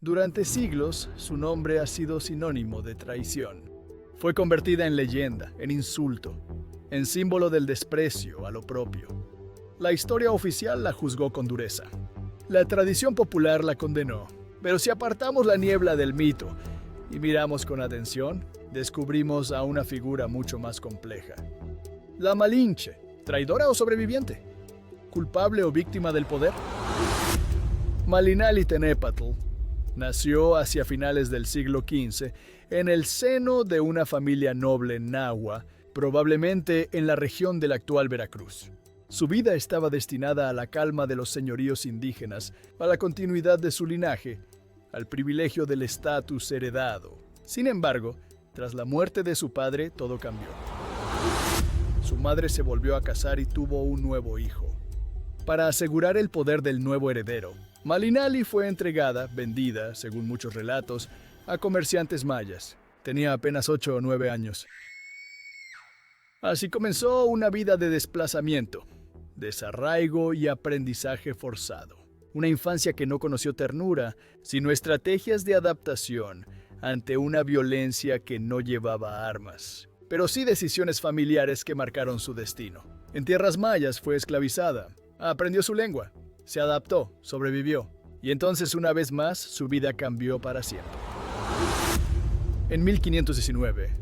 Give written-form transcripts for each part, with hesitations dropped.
Durante siglos, su nombre ha sido sinónimo de traición. Fue convertida en leyenda, en insulto, en símbolo del desprecio a lo propio. La historia oficial la juzgó con dureza. La tradición popular la condenó. Pero si apartamos la niebla del mito y miramos con atención, descubrimos a una figura mucho más compleja. La Malinche, ¿traidora o sobreviviente? ¿Culpable o víctima del poder? Malinali Tenépatl nació hacia finales del siglo XV en el seno de una familia noble nahua, probablemente en la región de la actual Veracruz. Su vida estaba destinada a la calma de los señoríos indígenas, a la continuidad de su linaje, al privilegio del estatus heredado. Sin embargo, tras la muerte de su padre, todo cambió. Su madre se volvió a casar y tuvo un nuevo hijo. Para asegurar el poder del nuevo heredero, Malinali fue vendida, según muchos relatos, a comerciantes mayas. Tenía apenas 8 o 9 años. Así comenzó una vida de desplazamiento, desarraigo y aprendizaje forzado. Una infancia que no conoció ternura, sino estrategias de adaptación ante una violencia que no llevaba armas, pero sí decisiones familiares que marcaron su destino. En tierras mayas fue esclavizada, aprendió su lengua, se adaptó, sobrevivió, y entonces una vez más su vida cambió para siempre. En 1519,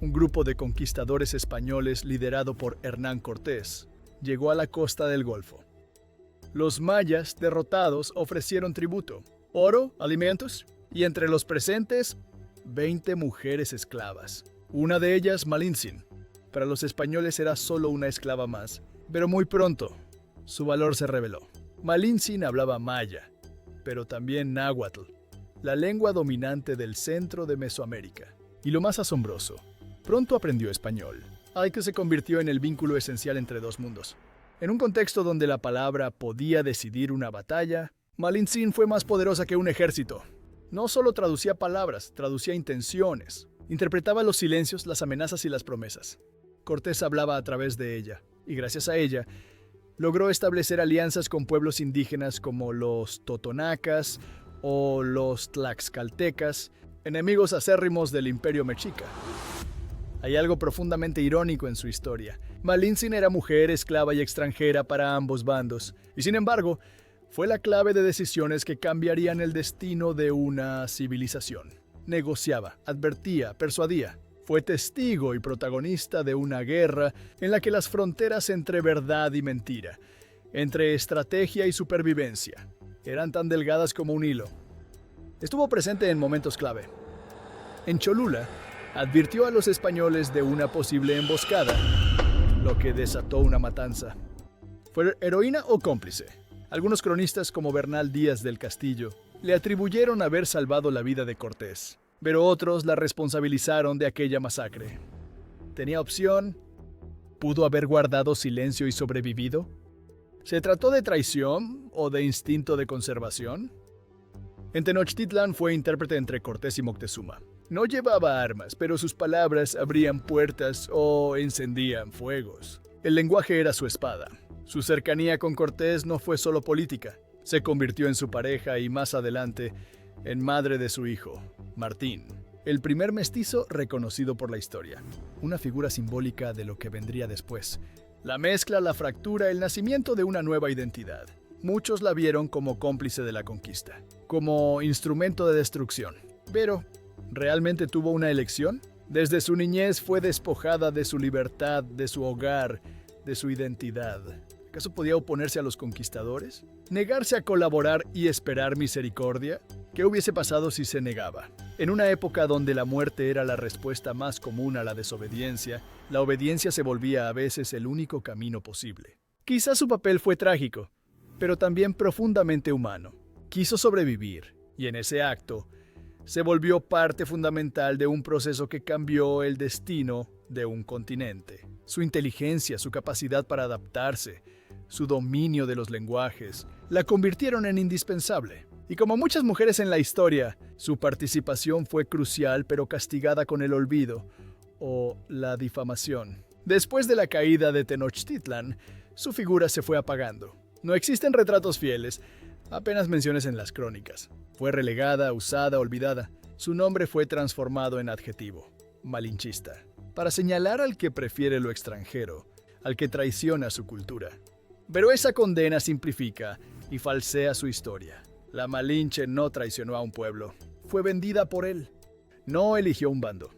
un grupo de conquistadores españoles liderado por Hernán Cortés llegó a la costa del Golfo. Los mayas, derrotados, ofrecieron tributo, oro, alimentos, y entre los presentes, 20 mujeres esclavas. Una de ellas, Malintzin. Para los españoles era solo una esclava más, pero muy pronto su valor se reveló. Malintzin hablaba maya, pero también náhuatl, la lengua dominante del centro de Mesoamérica. Y lo más asombroso, pronto aprendió español, algo que se convirtió en el vínculo esencial entre dos mundos. En un contexto donde la palabra podía decidir una batalla, Malintzin fue más poderosa que un ejército. No solo traducía palabras, traducía intenciones. Interpretaba los silencios, las amenazas y las promesas. Cortés hablaba a través de ella, y gracias a ella, logró establecer alianzas con pueblos indígenas como los totonacas o los tlaxcaltecas, enemigos acérrimos del Imperio Mexica. Hay algo profundamente irónico en su historia. Malintzin era mujer, esclava y extranjera para ambos bandos, y sin embargo, fue la clave de decisiones que cambiarían el destino de una civilización. Negociaba, advertía, persuadía. Fue testigo y protagonista de una guerra en la que las fronteras entre verdad y mentira, entre estrategia y supervivencia, eran tan delgadas como un hilo. Estuvo presente en momentos clave. En Cholula, advirtió a los españoles de una posible emboscada, lo que desató una matanza. ¿Fue heroína o cómplice? Algunos cronistas, como Bernal Díaz del Castillo, le atribuyeron haber salvado la vida de Cortés, pero otros la responsabilizaron de aquella masacre. ¿Tenía opción? ¿Pudo haber guardado silencio y sobrevivido? ¿Se trató de traición o de instinto de conservación? En Tenochtitlan fue intérprete entre Cortés y Moctezuma. No llevaba armas, pero sus palabras abrían puertas o encendían fuegos. El lenguaje era su espada. Su cercanía con Cortés no fue solo política. Se convirtió en su pareja y más adelante en madre de su hijo, Martín, el primer mestizo reconocido por la historia. Una figura simbólica de lo que vendría después. La mezcla, la fractura, el nacimiento de una nueva identidad. Muchos la vieron como cómplice de la conquista, como instrumento de destrucción. Pero, ¿realmente tuvo una elección? Desde su niñez fue despojada de su libertad, de su hogar, de su identidad. ¿Acaso podía oponerse a los conquistadores? ¿Negarse a colaborar y esperar misericordia? ¿Qué hubiese pasado si se negaba? En una época donde la muerte era la respuesta más común a la desobediencia, la obediencia se volvía a veces el único camino posible. Quizás su papel fue trágico, pero también profundamente humano. Quiso sobrevivir, y en ese acto, se volvió parte fundamental de un proceso que cambió el destino de un continente. Su inteligencia, su capacidad para adaptarse, su dominio de los lenguajes, la convirtieron en indispensable. Y como muchas mujeres en la historia, su participación fue crucial pero castigada con el olvido o la difamación. Después de la caída de Tenochtitlan, su figura se fue apagando. No existen retratos fieles, Apenas menciones en las crónicas. Fue relegada, usada, olvidada. Su nombre fue transformado en adjetivo, malinchista, para señalar al que prefiere lo extranjero, al que traiciona su cultura. Pero esa condena simplifica y falsea su historia. La Malinche no traicionó a un pueblo, fue vendida por él. No eligió un bando.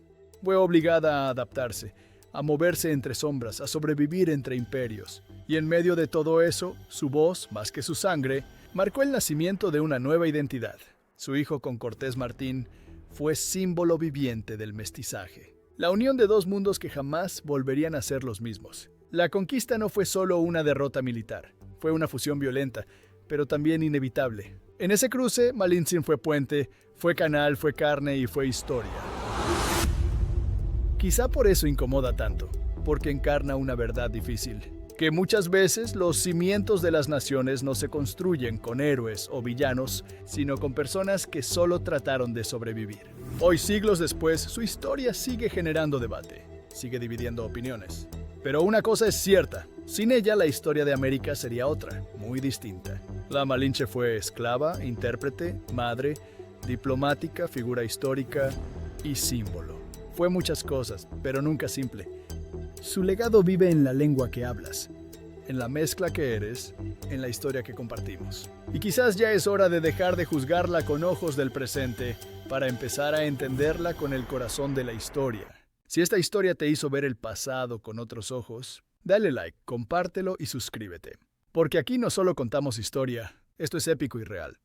Fue obligada a adaptarse, a moverse entre sombras, a sobrevivir entre imperios. Y en medio de todo eso, su voz, más que su sangre, marcó el nacimiento de una nueva identidad. Su hijo con Cortés Martín fue símbolo viviente del mestizaje. La unión de dos mundos que jamás volverían a ser los mismos. La conquista no fue solo una derrota militar, fue una fusión violenta, pero también inevitable. En ese cruce, Malintzin fue puente, fue canal, fue carne y fue historia. Quizá por eso incomoda tanto, porque encarna una verdad difícil. Que muchas veces los cimientos de las naciones no se construyen con héroes o villanos, sino con personas que solo trataron de sobrevivir. Hoy, siglos después, su historia sigue generando debate, sigue dividiendo opiniones. Pero una cosa es cierta, sin ella la historia de América sería otra, muy distinta. La Malinche fue esclava, intérprete, madre, diplomática, figura histórica y símbolo. Fue muchas cosas, pero nunca simple. Su legado vive en la lengua que hablas, en la mezcla que eres, en la historia que compartimos. Y quizás ya es hora de dejar de juzgarla con ojos del presente para empezar a entenderla con el corazón de la historia. Si esta historia te hizo ver el pasado con otros ojos, dale like, compártelo y suscríbete. Porque aquí no solo contamos historia, esto es épico y real.